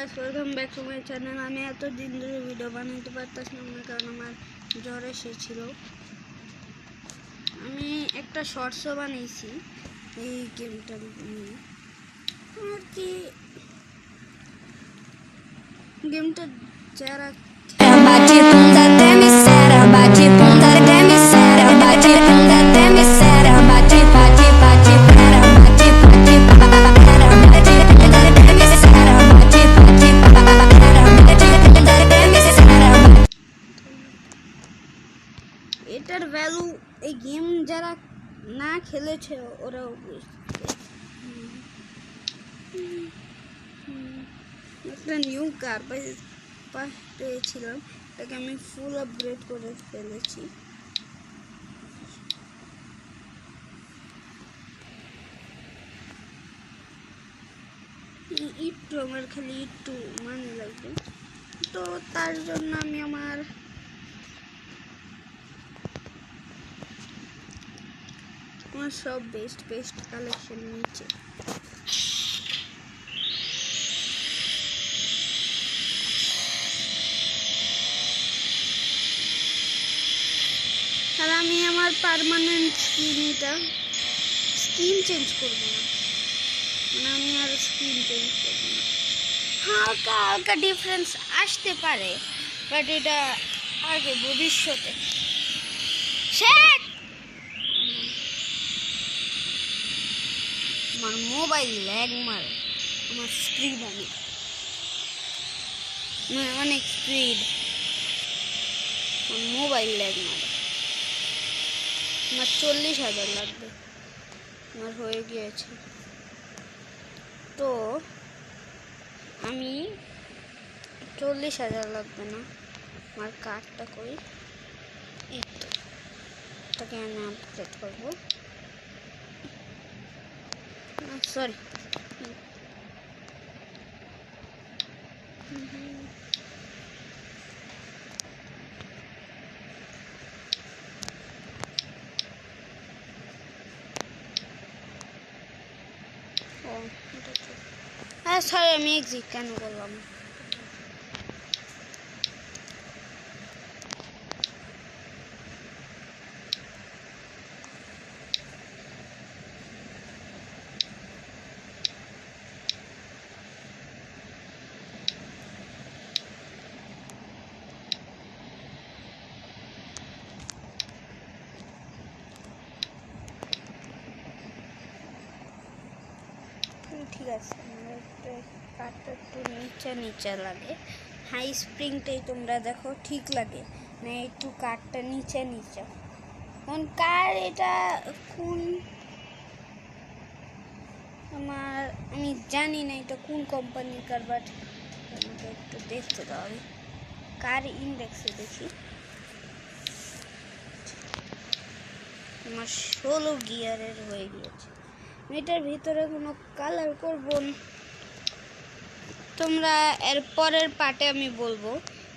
Guys, welcome back to my channel. আমি এতদিন ধরে ভিডিও বানাতে পারতাছিলাম না কারণ আমার জ্বর এসেছিল। আমি একটা শর্টসও বানিয়েছি এই গেমটা নিয়ে আর কি। গেমটা যারা এটার ভ্যালু এই গেম যারা না খেলেছে ওরাও বুঝবে। একটা নিউ কার পেয়েছিলাম, এটাকে আমি ফুল আপগ্রেড করে ফেলেছি। একটু আমার খালি একটু মানে লাগবে, তো তার জন্য আমি আমার সব বেস্ট কালেকশন নিয়েছি। আর আমি আমার পার্মানেন্ট স্কিন চেঞ্জ করবো না, মানে আমি আর স্কিন চেঞ্জ করবো না। হালকা হালকা ডিফারেন্স আসতে পারে, বাট এটা আগে ভবিষ্যতে। আমার মোবাইল ল্যাগ মারে, আমার স্পিড অনেক স্পিড, মোবাইল ল্যাগ মারে। আমার 40,000 লাগবে, আমার হয়ে গিয়েছে। তো আমি 40,000 লাগবে না, আমার কার্ডটা করি, এটাকে আমি আপগ্রেড করবো। সরি, সরি আমি এক্সিট কেন করলাম? ঠিক আছে, আমার কাঠটা একটু নিচে লাগে। হাই স্প্রিংটাই তোমরা দেখো ঠিক লাগে না, একটু কাঠটা নিচে কারণ কার এটা কোন আমি জানি না এটা কোন কোম্পানির কার, বাট আমাকে একটু দেখতে দাও। আমি কার ইন্ডেক্সে দেখি, আমার 16 গিয়ারের হয়ে গিয়েছে। এটার ভিতরে কোনো কালার করব না, তোমরা এর পরের পার্টে আমি বলবো।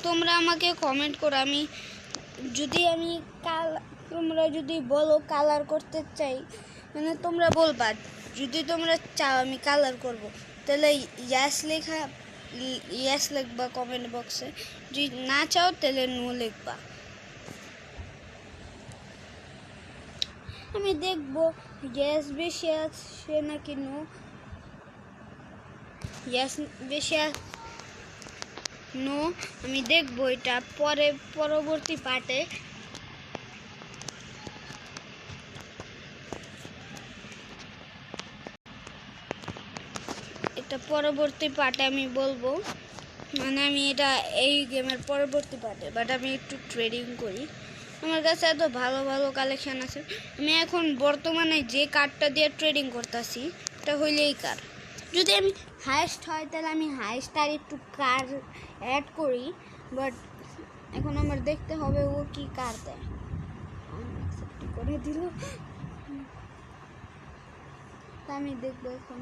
তোমরা আমাকে কমেন্ট করো, তোমরা যদি বলো কালার করতে চাই, মানে তোমরা বলবা যদি তোমরা চাও আমি কালার করব, তাহলে ইয়াস লিখবা কমেন্ট বক্সে। যদি না চাও তাহলে নো লিখবা। আমি দেখবো গ্যাস বেশি আছে নাকি নো। গ্যাস বেশি নো, আমি দেখবো এটা পরবর্তী পার্টে। এটা পরবর্তী পার্টে আমি বলবো, মানে আমি এটা এই গেমের পরবর্তী পার্টে। বাট আমি একটু ট্রেডিং করি, আমার কাছে এত ভালো ভালো কালেকশন আছে। আমি এখন বর্তমানে যে কার্ডটা দিয়ে ট্রেডিং করতেছি এটা হইলে এই কার্ড। যদি আমি হাইস্ট হয় তাহলে আমি হাইস্ট আর একটু কার অ্যাড করি, বাট এখন আমার দেখতে হবে ও কি কার দেয়। করে দিল, তা আমি দেখবো এখন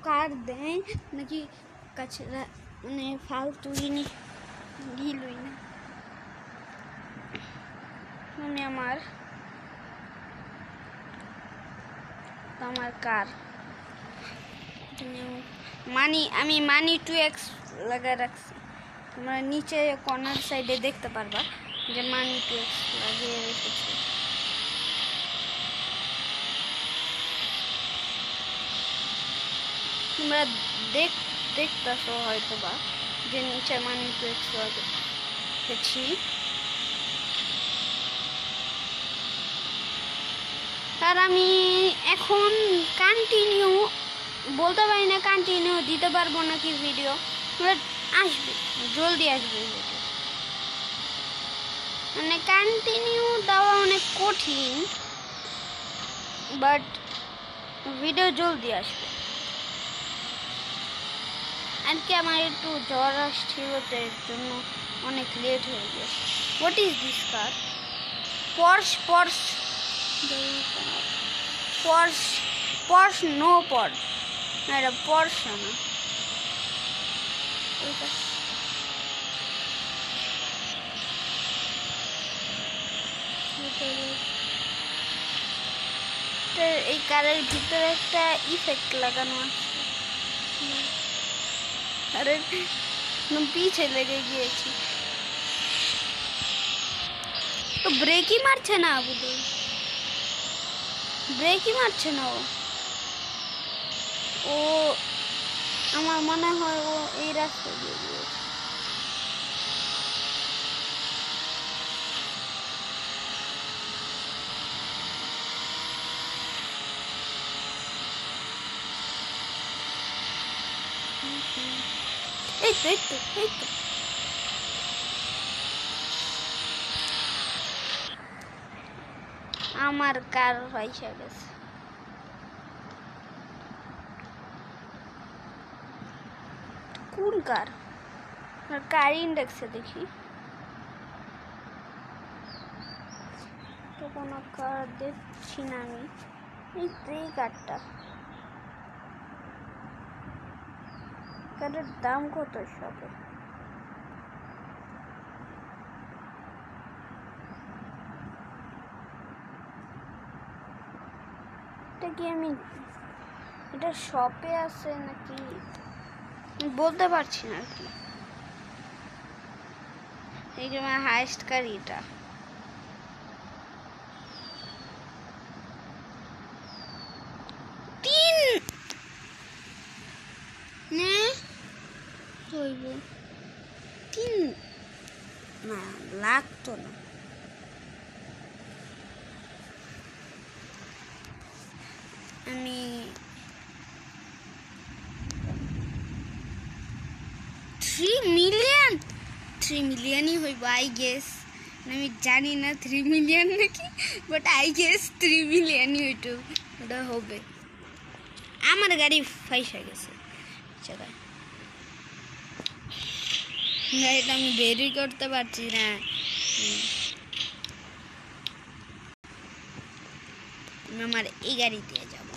কার দেয় নাকি কাছে, মানে ফালতু গিলুই না। আমি আমার কার কন্টিনিউ আমি মানি 2x লাগা রাখছি, তোমরা নিচে কর্নার সাইডে দেখতে পারবা যে মানি 2x লাগিয়ে রেখেছি। তোমরা দেখতেছো হয়তো বা যে নিচে মানি 2x লাগিয়েছি। আর আমি এখন কন্টিনিউ বলতে পারি না, কন্টিনিউ দিতে পারবো নাকি ভিডিও, আসবে জলদি আসবে ভিডিও, মানে কন্টিনিউ দেওয়া অনেক কঠিন, বাট ভিডিও জলদি আসবে। আজকে আমার একটু জ্বর আসছিল, তো এর জন্য অনেক লেট হয়ে গেছে। What is this car? Purse purse purse purse no purse, না এটা পর্স না, এই কারের ভিতরে একটা ইফেক্ট লাগানো আছে, আরে পিছে লেগে গিয়েছি, তো ব্রেকই মারছে না, বুঝলি ব্রেকই মারছে না ও আমার মনে হয় ও এই রাস্তা দিয়ে গিয়েছে। এই তো আমার কার পয়সা গেছে। কোন কার? কার ইন্ডেক্সে দেখি তো কোনো কার দেখছি না আমি। এই কারটা, কারের দাম কত শপে? এটা কি আমি এটা শপে আছে নাকি বলতে পারছি না আর কি। এই যে আমার হাইস্ট কার এটা, না লাগতো না। আমি 3 মিলিয়নই হইব আই গেস, আমি জানি না 3 মিলিয়ন নাকি, বাট আই গেস 3 মিলিয়নই হইতো, ওটা হবে। আমার গাড়ি ফাইসা গেছে, গাড়িটা আমি বেরই করতে পারছি না। আমি আমার এই গাড়ি দিয়ে যাব,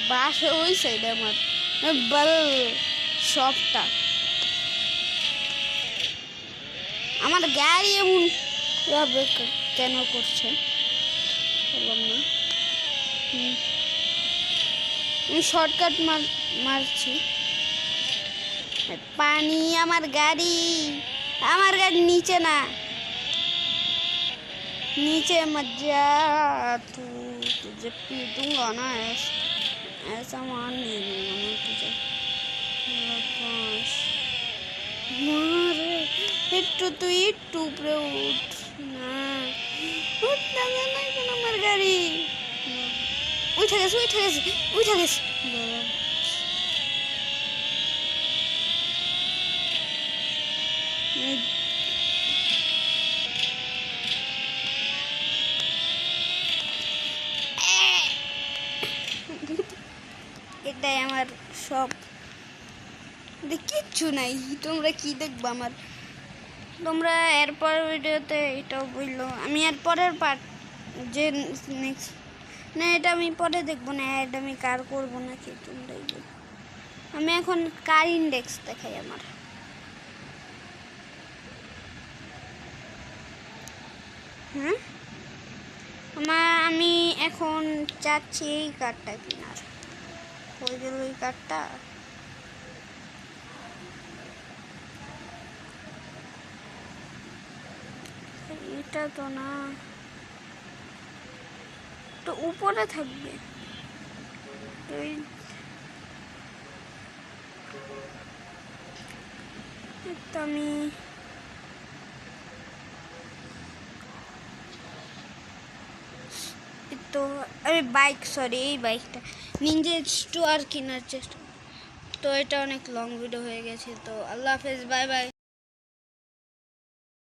বাসে ওই সাইডে আমার বল শপটা। আমার গাড়ি এমন কেন করছে বললাম না। আমি শর্টকাট মারছি। পানি, আমার গাড়ি নিচে না, नीचे मत जा तू, तुझे पी दूंगा ना, ऐसा मान नहीं दूंगा मैं तुझे। একটু উপরে উঠ না, উঠ না আমার গাড়ি উঠে গেছে। এটাই আমার সব, কিচ্ছু নাই। তোমরা কি দেখবো আমার, তোমরা এরপর ভিডিওতে এটাও বললো। আমি এর পরের পার্ট যে নেক্সট না, এটা আমি পরে দেখবো না, এটা আমি কার করবো নাকি তোমরাই বলো। আমি এখন কার ইন্ডেক্স দেখাই আমার। আমি এখন চাচ্ছি এই কার্ডটা কেনার। হয়ে গেল এই কার্ডটা। এটা তো না, তো উপরে থাকবে। আমি তো আমি বাইক, সরি এই বাইকটা নিনজা H2R কেনার চেষ্টা। তো এটা অনেক লং ভিডিও হয়ে গেছে, তো আল্লাহ হাফেজ, বাই বাই।